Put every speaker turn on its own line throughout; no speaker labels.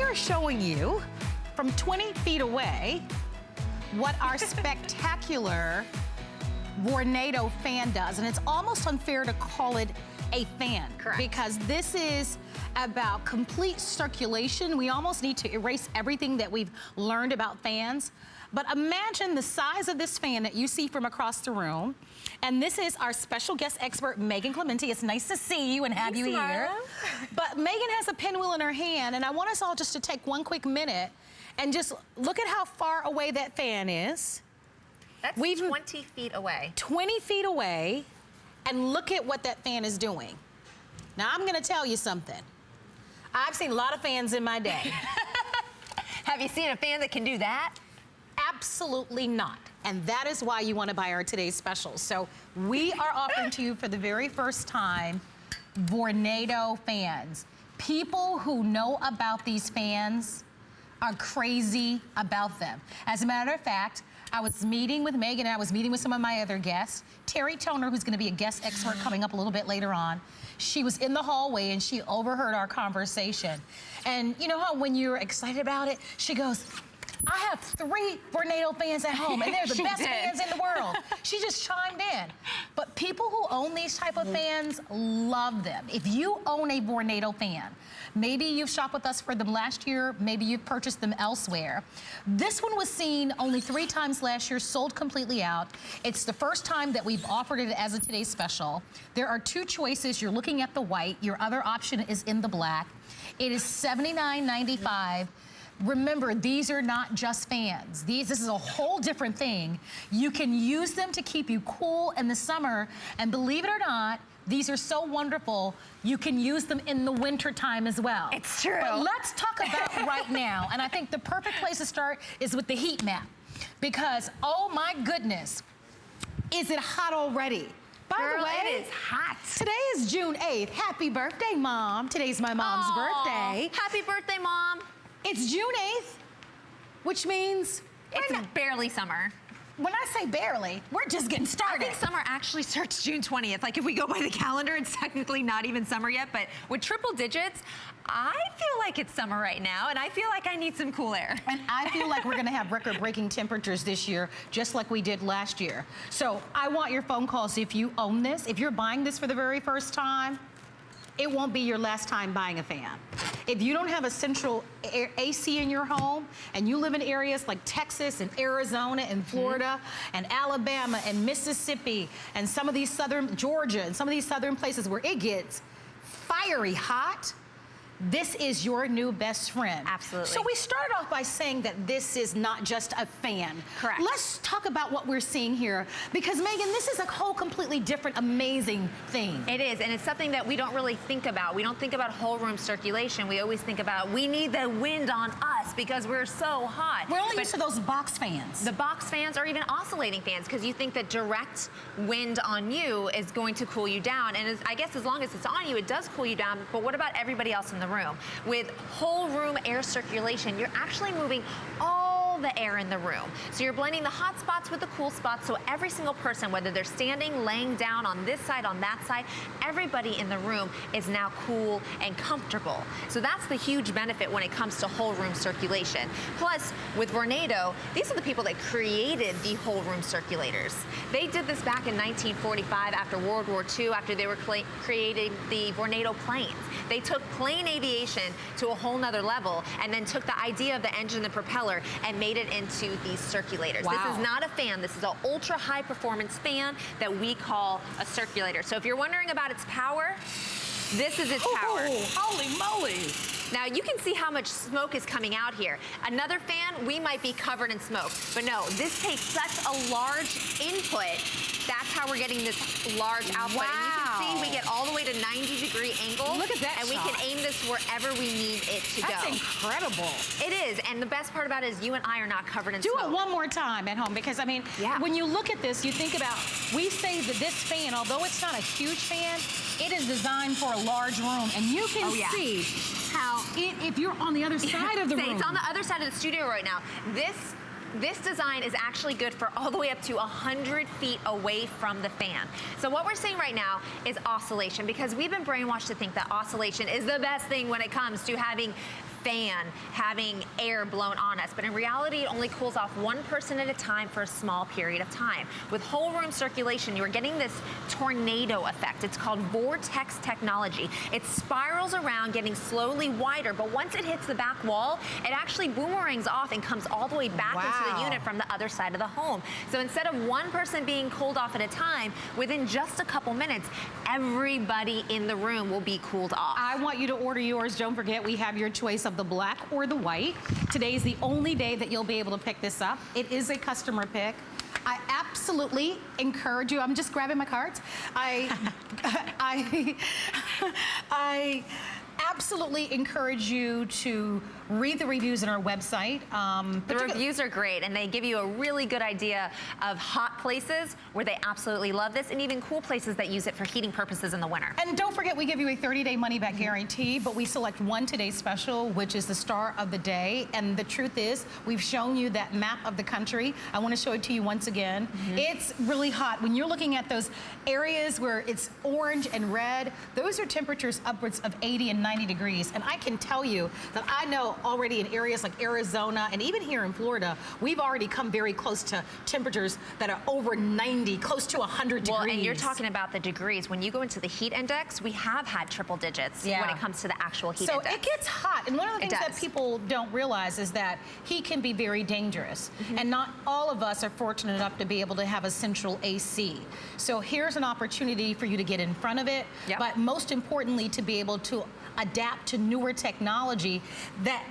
are showing you from 20 feet away what our spectacular Vornado fan does. And it's almost unfair to call it a fan.
Correct.
Because this is about complete circulation. We almost need to erase everything that we've learned about fans. But imagine the size of this fan that you see from across the room. And this is our special guest expert, Megan Clementi. It's nice to see you and have you here. But Megan has a pinwheel in her hand, and I want us all just to take one quick minute and just look at how far away that fan is.
That's 20 feet away.
20 feet away, and look at what that fan is doing. Now, I'm gonna tell you something. I've seen a lot of fans in my day.
Have you seen a fan that can do that?
Absolutely not. And that is why you want to buy our today's specials. So we are offering to you for the very first time Vornado fans. People who know about these fans are crazy about them. As a matter of fact, I was meeting with Megan and I was meeting with some of my other guests. Terry Toner, who's going to be a guest expert coming up a little bit later on. She was in the hallway and she overheard our conversation. And you know how when you're excited about it, she goes, I have 3 Vornado fans at home, and they're the best fans in the world. She just chimed in. But people who own these type of fans love them. If you own a Vornado fan, maybe you've shopped with us for them last year, maybe you've purchased them elsewhere. This one was seen only 3 times last year, sold completely out. It's the first time that we've offered it as a today's special. There are 2 choices. You're looking at the white. Your other option is in the black. It is $79.95. Remember, these are not just fans. This is a whole different thing. You can use them to keep you cool in the summer, and believe it or not, these are so wonderful, you can use them in the winter time as well.
It's true.
But let's talk about right now, and I think the perfect place to start is with the heat map, because, oh my goodness, is it hot already? By the way,
it is hot.
Today is June 8th. Happy birthday, Mom. Today's my mom's birthday.
Happy birthday, Mom.
It's June 8th, which means
it's barely summer.
When I say barely, we're just getting started.
I think summer actually starts June 20th. Like if we go by the calendar, it's technically not even summer yet, but with triple digits, I feel like it's summer right now, and I feel like I need some cool air.
And I feel like we're gonna have record-breaking temperatures this year, just like we did last year. So I want your phone calls if you own this. If you're buying this for the very first time, it won't be your last time buying a fan. If you don't have a central AC in your home and you live in areas like Texas and Arizona and Florida and Alabama and Mississippi and some of these southern, Georgia and some of these southern places where it gets fiery hot, this is your new best friend.
Absolutely.
So we started off by saying that this is not just a fan.
Correct.
Let's talk about what we're seeing here, because Megan, this is a whole completely different, amazing thing.
It is, and it's something that we don't really think about. We don't think about whole room circulation. We always think about, we need the wind on us because we're so hot.
We're only used to those box fans.
The box fans or even oscillating fans, because you think that direct wind on you is going to cool you down. And I guess as long as it's on you, it does cool you down, but what about everybody else in the room? With whole room air circulation, you're actually moving all the air in the room. So you're blending the hot spots with the cool spots, so every single person, whether they're standing, laying down on this side, on that side, everybody in the room is now cool and comfortable. So that's the huge benefit when it comes to whole room circulation. Plus, with Vornado, these are the people that created the whole room circulators. They did this back in 1945 after World War II, after they were creating the Vornado planes. They took plane aviation to a whole nother level and then took the idea of the engine and propeller and made it into these circulators.
Wow.
This is not a fan. This is an ultra high performance fan that we call a circulator. So if you're wondering about its power, this is its power.
Holy moly.
Now you can see how much smoke is coming out here. Another fan, we might be covered in smoke. But no, this takes such a large input. That's how we're getting this large output.
Wow.
And you can see we get all the way to 90-degree angle.
Look at that
And we
shot.
can aim this wherever we need it to go.
That's incredible.
It is, and the best part about it is you and I are not covered in
Do
smoke.
it one more time at home, because I mean, when you look at this, you think about, we say that this fan, although it's not a huge fan, it is designed for a large room, and you can see how if you're on the other side of the room.
It's on the other side of the studio right now. This design is actually good for all the way up to 100 feet away from the fan. So what we're seeing right now is oscillation, because we've been brainwashed to think that oscillation is the best thing when it comes to having fan having air blown on us, but in reality, it only cools off one person at a time for a small period of time. With whole room circulation, you're getting this tornado effect. It's called Vortex technology. It spirals around, getting slowly wider, but once it hits the back wall, it actually boomerangs off and comes all the way back into the unit from the other side of the home. So instead of one person being cooled off at a time, within just a couple minutes, everybody in the room will be cooled off.
I want you to order yours. Don't forget, we have your choice of the black or the white. Today is the only day that you'll be able to pick this up. It is a customer pick. I absolutely encourage you. I'm just grabbing my cards. I absolutely encourage you to read the reviews on our website.
The reviews are great, and they give you a really good idea of hot places where they absolutely love this, and even cool places that use it for heating purposes in the winter.
And don't forget, we give you a 30-day money-back guarantee, but we select one today's special, which is the star of the day. And the truth is, we've shown you that map of the country. I want to show it to you once again. It's really hot. When you're looking at those areas where it's orange and red, those are temperatures upwards of 80 and 90 degrees. And I can tell you that I know already in areas like Arizona and even here in Florida, we've already come very close to temperatures that are over 90, close to 100 degrees.
Well, and you're talking about the degrees. When you go into the heat index, we have had triple digits when it comes to the actual heat index.
So it gets hot. And one of the things that people don't realize is that heat can be very dangerous. And not all of us are fortunate enough to be able to have a central AC. So here's an opportunity for you to get in front of it, but most importantly, to be able to adapt to newer technology that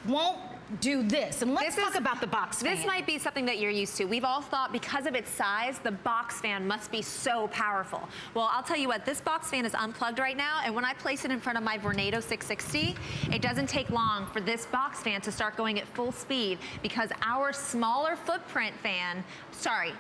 won't do this. And let's talk about the box fan.
This might be something that you're used to. We've all thought because of its size, the box fan must be so powerful. Well, I'll tell you what, this box fan is unplugged right now, and when I place it in front of my Vornado 660, it doesn't take long for this box fan to start going at full speed because our smaller footprint fan,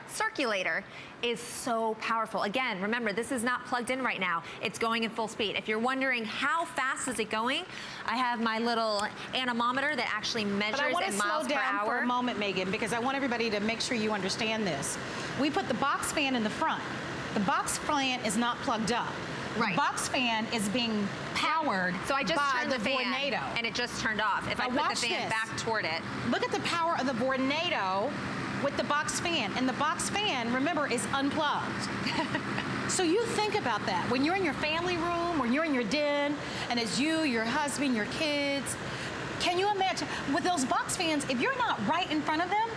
circulator, is so powerful. Again, remember, this is not plugged in right now. It's going in full speed. If you're wondering how fast is it going, I have my little anemometer that actually measures in miles per hour.
But I want to slow down for a moment, Megan, because I want everybody to make sure you understand this. We put the box fan in the front. The box fan is not plugged up. The box fan is being powered
So I just turned the fan
Vornado.
and it just turned off. If I put the fan back toward it.
Look at the power of the Vornado with the box fan. And the box fan, remember, is unplugged. So you think about that. When you're in your family room, when you're in your den, and it's you, your husband, your kids, can you imagine, with those box fans, if you're not right in front of them,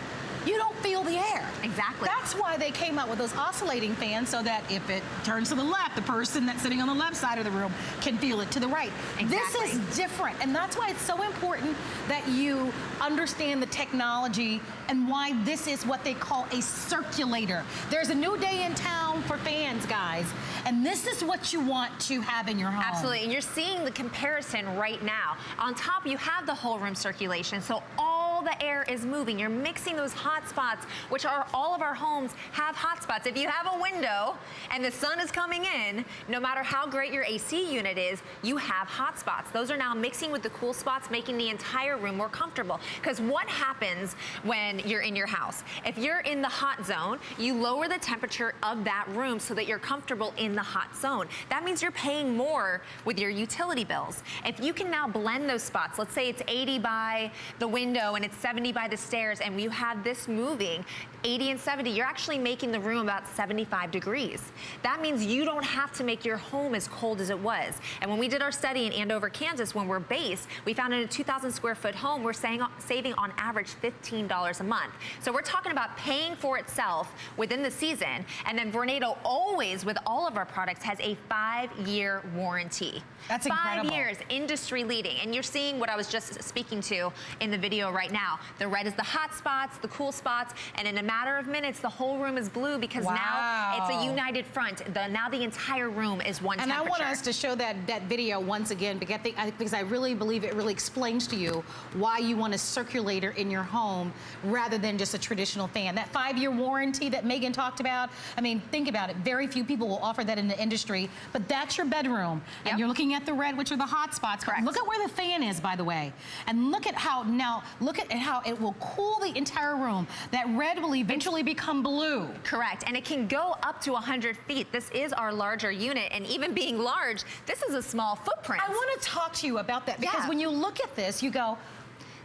you don't feel the air.
Exactly.
That's why they came out with those oscillating fans, so that if it turns to the left, the person that's sitting on the left side of the room can feel it to the right.
Exactly.
This is different, and that's why it's so important that you understand the technology and why this is what they call a circulator. There's a new day in town for fans, guys, and this is what you want to have in your home.
Absolutely, and you're seeing the comparison right now. On top, you have the whole room circulation, so all the air is moving. You're mixing those hot spots, which are all of our homes have hot spots. If you have a window and the sun is coming in, no matter how great your AC unit is, you have hot spots. Those are now mixing with the cool spots, making the entire room more comfortable. Because what happens when you're in your house? If you're in the hot zone, you lower the temperature of that room so that you're comfortable in the hot zone. That means you're paying more with your utility bills. If you can now blend those spots, let's say it's 80 by the window and it's 70 by the stairs, and you have this moving 80 and 70, you're actually making the room about 75 degrees. That means you don't have to make your home as cold as it was. And when we did our study in Andover, Kansas, when we're based, we found in a 2,000 square foot home, we're saving on average $15 a month. So we're talking about paying for itself within the season. And then Vornado always, with all of our products, has a 5-year warranty.
That's incredible.
5 years, industry leading. And you're seeing what I was just speaking to in the video right now. The red is the hot spots, the cool spots, and in a matter of minutes, the whole room is blue because now it's a united front. Now the entire room is one temperature.
And I want us to show that video once again because I really believe it really explains to you why you want a circulator in your home rather than just a traditional fan. That 5-year warranty that Megan talked about, I mean, think about it. Very few people will offer that in the industry, but that's your bedroom. And you're looking at the red, which are the hot spots. But look at where the fan is, by the way. And look at how, now, look at at how it will cool the entire room. That red will eventually become blue.
Correct, and it can go up to 100 feet. This is our larger unit, and even being large, this is a small footprint.
I want to talk to you about that because when you look at this, you go,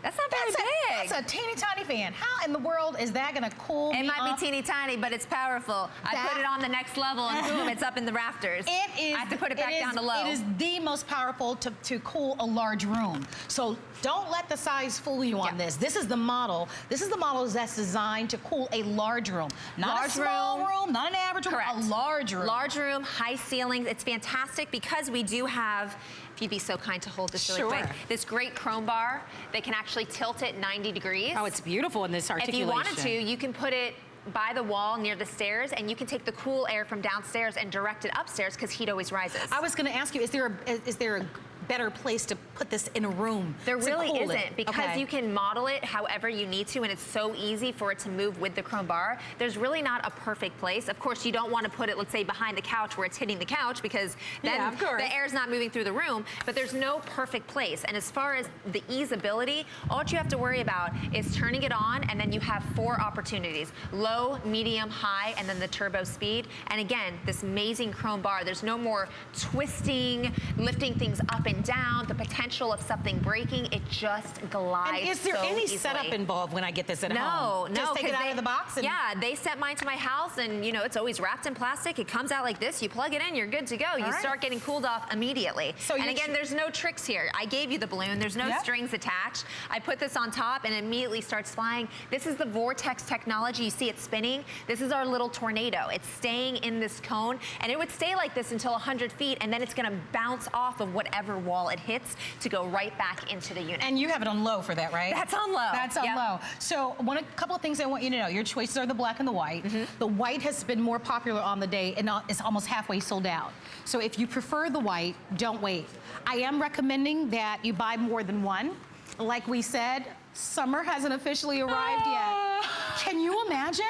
that's not very big.
That's a teeny tiny fan. How in the world is that going to cool me
It might
off?
be teeny tiny, but it's powerful. I put it on the next level and boom, it's up in the rafters.
It is.
I have to put it back down to low.
It is the most powerful to cool a large room. So don't let the size fool you on this. This is the model. This is the model that's designed to cool a large room. Not a small room, not an average room, a large room.
Large room, high ceilings. It's fantastic because we do have, if you'd be so kind to hold this really quick, this great chrome bar that can actually tilt it 90 degrees.
Oh, it's beautiful in this articulation.
If you wanted to, you can put it by the wall near the stairs, and you can take the cool air from downstairs and direct it upstairs because heat always rises.
I was going to ask you, is there a better place to put this in a room?
There really isn't, because you can model it however you need to, and it's so easy for it to move with the chrome bar. There's really not a perfect place. Of course, you don't want to put it, let's say, behind the couch where it's hitting the couch, because then the air's not moving through the room, but there's no perfect place. And as far as the easeability, all you have to worry about is turning it on, and then you have 4 opportunities: low, medium, high, and then the turbo speed. And again, this amazing chrome bar, there's no more twisting, lifting things up and down, the potential of something breaking. It just glides.
And is there any setup involved when I get this at home?
No,
just take it out of the box. And
they sent mine to my house, and you know it's always wrapped in plastic. It comes out like this. You plug it in, you're good to go. You start getting cooled off immediately. So and again, there's no tricks here. I gave you the balloon. There's no strings attached. I put this on top, and it immediately starts flying. This is the Vortex technology. You see it spinning. This is our little tornado. It's staying in this cone, and it would stay like this until 100 feet, and then it's going to bounce off of whatever wall it hits to go right back into the unit.
And you have it on low for that, right?
That's on low.
That's on low. So a couple of things I want you to know. Your choices are the black and the white. The white has been more popular on the day, and it's almost halfway sold out. So if you prefer the white, don't wait. I am recommending that you buy more than one. Like we said, summer hasn't officially arrived yet. Can you imagine?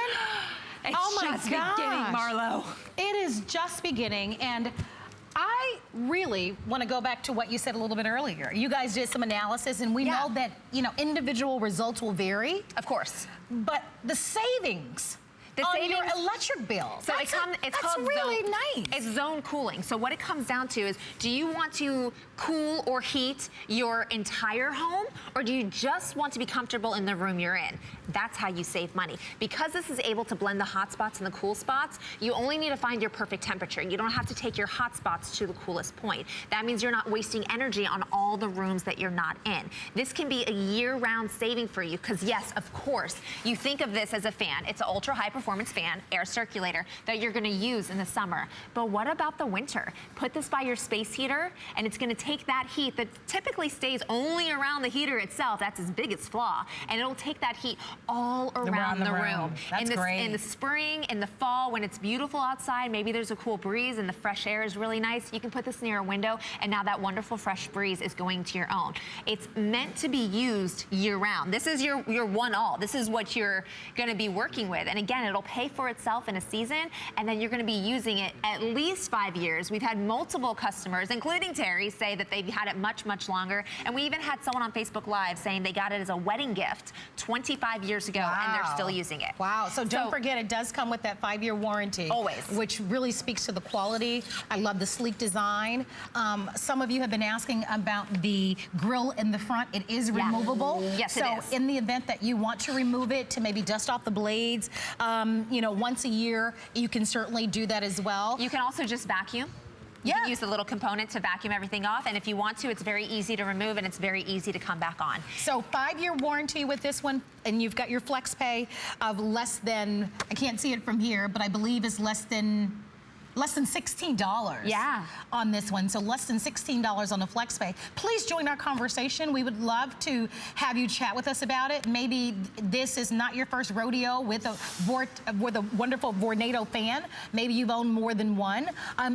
It's just beginning, Marlo.
It is just beginning, and I really want to go back to what you said a little bit earlier. You guys did some analysis, and we know that, you know, individual results will vary.
Of course.
But the savings on your electric bill,
so it's called
really nice.
It's zone cooling. So what it comes down to is, do you want to cool or heat your entire home, or do you just want to be comfortable in the room you're in? That's how you save money. Because this is able to blend the hot spots and the cool spots, you only need to find your perfect temperature. You don't have to take your hot spots to the coolest point. That means you're not wasting energy on all the rooms that you're not in. This can be a year-round saving for you, because yes, of course, you think of this as a fan. It's an ultra high performance fan, air circulator, that you're gonna use in the summer. But what about the winter? Put this by your space heater, and it's gonna take that heat that typically stays only around the heater itself, that's its biggest flaw, and it'll take that heat all around the room.
That's great.
In the spring, in the fall, when it's beautiful outside, maybe there's a cool breeze and the fresh air is really nice, you can put this near a window, and now that wonderful fresh breeze is going to your own. It's meant to be used year-round. This is your one-all. This is what you're gonna be working with, and again, it'll pay for itself in a season, and then you're gonna be using it at least 5 years. We've had multiple customers, including Terry, say that they've had it much, much longer, and we even had someone on Facebook Live saying they got it as a wedding gift 25 years ago, and they're still using it.
Wow, so don't forget, it does come with that 5-year warranty.
Always.
Which really speaks to the quality. I love the sleek design. Some of you have been asking about the grill in the front. It is removable.
Yes, it is.
So in the event that you want to remove it to maybe dust off the blades, you know, once a year, you can certainly do that as well.
You can also just vacuum. You can use the little component to vacuum everything off, and if you want to, it's very easy to remove, and it's very easy to come back on.
So 5-year warranty with this one, and you've got your flex pay of less than, I can't see it from here, but I believe is less than $16 on this one. So less than $16 on the flex pay. Please join our conversation. We would love to have you chat with us about it. Maybe this is not your first rodeo with a wonderful Vornado fan. Maybe you've owned more than one.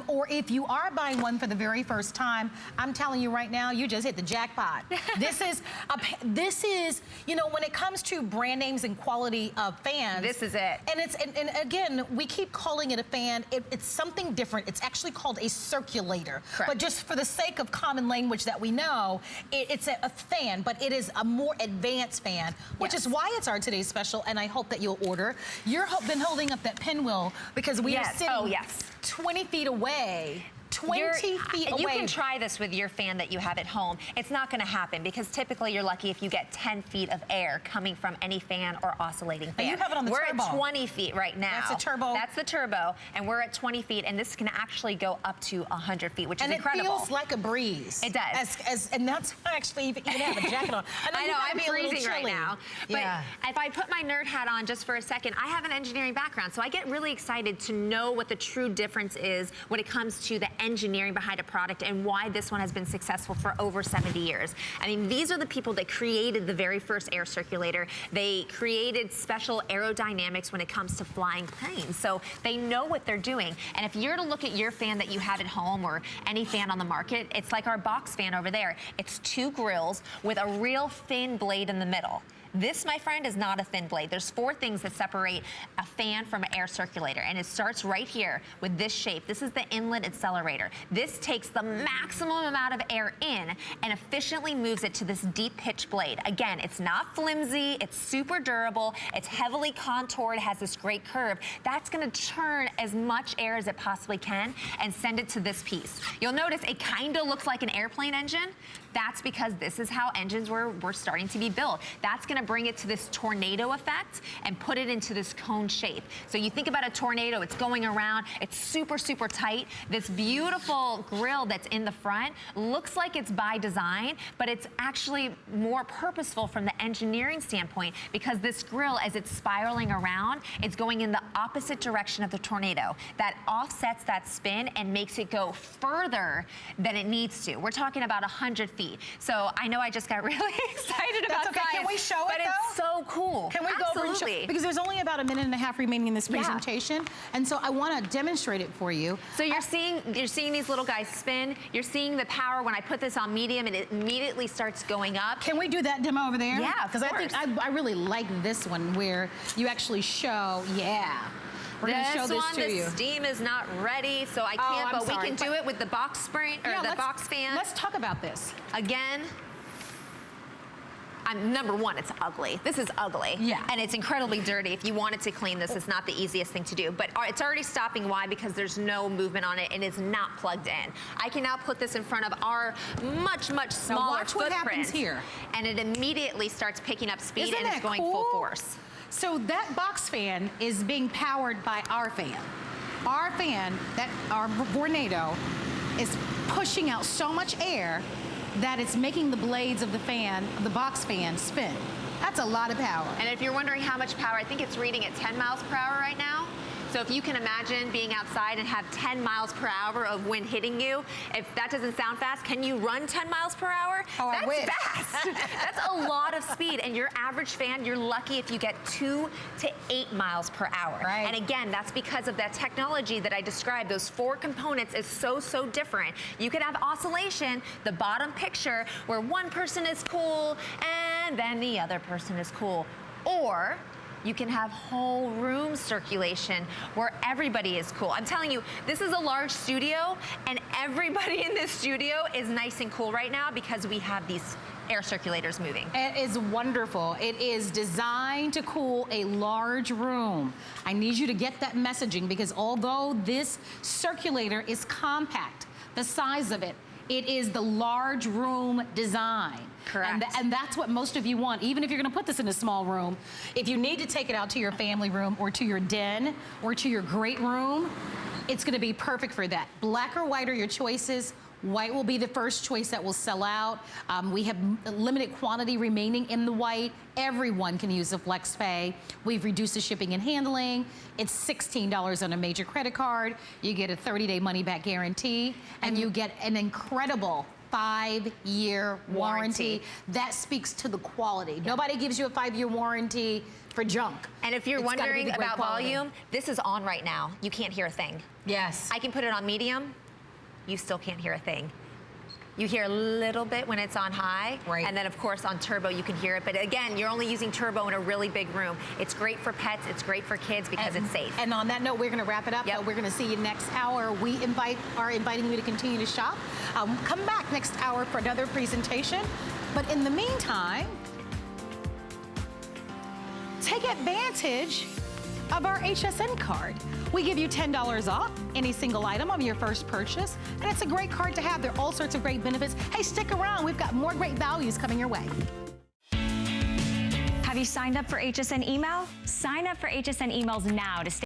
Or if you are buying one for the very first time, I'm telling you right now, you just hit the jackpot. This is, you know, when it comes to brand names and quality of fans,
this is it.
And it's, and again, we keep calling it a fan. It's something something different. It's actually called a circulator.
Correct.
But just for the sake of common language that we know, it's a fan, but it is a more advanced fan, which is why it's our today's special, and I hope that you'll order. You've been holding up that pinwheel because we are sitting 20 feet away. 20 feet away.
You can try this with your fan that you have at home. It's not going to happen because typically you're lucky if you get 10 feet of air coming from any fan or oscillating fan.
And you have it on the turbo.
We're at 20 feet right now.
That's a turbo.
That's the turbo, and we're at 20 feet, and this can actually go up to 100 feet, which is incredible.
And it feels like a breeze.
It does.
And that's why I actually even have a jacket on.
I know, I'm freezing right now. But if I put my nerd hat on just for a second, I have an engineering background, so I get really excited to know what the true difference is when it comes to the engineering behind a product and why this one has been successful for over 70 years. I mean, these are the people that created the very first air circulator. They created special aerodynamics when it comes to flying planes. So they know what they're doing. And if you're to look at your fan that you have at home or any fan on the market, it's like our box fan over there. It's 2 grills with a real thin blade in the middle. This, my friend, is not a thin blade. There's 4 things that separate a fan from an air circulator, and it starts right here with this shape. This is the Inlet Accelerator. This takes the maximum amount of air in and efficiently moves it to this deep pitch blade. Again, it's not flimsy, it's super durable, it's heavily contoured, has this great curve. That's gonna turn as much air as it possibly can and send it to this piece. You'll notice it kinda looks like an airplane engine. That's because this is how engines were starting to be built. That's gonna bring it to this tornado effect and put it into this cone shape. So you think about a tornado, it's going around, it's super, super tight. This beautiful grill that's in the front looks like it's by design, but it's actually more purposeful from the engineering standpoint because this grill, as it's spiraling around, it's going in the opposite direction of the tornado. That offsets that spin and makes it go further than it needs to. We're talking about 100 feet. So I know I just got really excited about
That's okay.
science.
Can we show it,
but it's so cool.
Can we go over and show? Because there's only about a minute and a half remaining in this presentation, and so I want to demonstrate it for you.
So you're seeing these little guys spin. You're seeing the power when I put this on medium, and it immediately starts going up.
Can we do that demo over there?
Yeah,
because I think I really like this one where you actually show. We're going to show this to you.
The steam is not ready, so I can't, but we can do it with the box spring, or the box fan.
Let's talk about this.
Again, number one, it's ugly. This is ugly.
Yeah.
And it's incredibly dirty. If you wanted to clean this, it's not the easiest thing to do. But it's already stopping. Why? Because there's no movement on it and it's not plugged in. I can now put this in front of our much, much smaller
watch what happens here.
And it immediately starts picking up speed and it's going
cool?
full force.
So that box fan is being powered by our fan. Our fan, our Vornado, is pushing out so much air that it's making the blades of the fan, the box fan, spin. That's a lot of power.
And if you're wondering how much power, I think it's reading at 10 miles per hour right now. So if you can imagine being outside and have 10 miles per hour of wind hitting you, if that doesn't sound fast, can you run 10 miles per hour?
Oh, I wish.
That's fast. That's a lot of speed. And your average fan, you're lucky if you get 2 to 8 miles per hour.
Right.
And again, that's because of that technology that I described. Those 4 components is so, so different. You could have oscillation, the bottom picture, where one person is cool and then the other person is cool. Or you can have whole room circulation where everybody is cool. I'm telling you, this is a large studio and everybody in this studio is nice and cool right now because we have these air circulators moving.
It is wonderful. It is designed to cool a large room. I need you to get that messaging because although this circulator is compact, the size of it is the large room design.
Correct.
And that's what most of you want, even if you're gonna put this in a small room. If you need to take it out to your family room or to your den or to your great room, it's gonna be perfect for that. Black or white are your choices. White will be the first choice that will sell out. We have limited quantity remaining in the white. Everyone can use the FlexPay. We've reduced the shipping and handling. It's $16 on a major credit card. You get a 30-day money-back guarantee, and you get an incredible 5-year warranty. That speaks to the quality. Yeah. Nobody gives you a 5-year warranty for junk.
And if you're wondering about volume, this is on right now. You can't hear a thing.
Yes.
I can put it on medium. You still can't hear a thing. You hear a little bit when it's on high.
Right.
And then, of course, on turbo, you can hear it. But again, you're only using turbo in a really big room. It's great for pets. It's great for kids because it's safe.
And on that note, we're going to wrap it up.
Yep.
We're going to see you next hour. We are inviting you to continue to shop. Come back next hour for another presentation. But in the meantime, take advantage of our HSN card. We give you $10 off any single item on your first purchase, and it's a great card to have. There are all sorts of great benefits. Hey, stick around. We've got more great values coming your way.
Have you signed up for HSN email? Sign up for HSN emails now to stay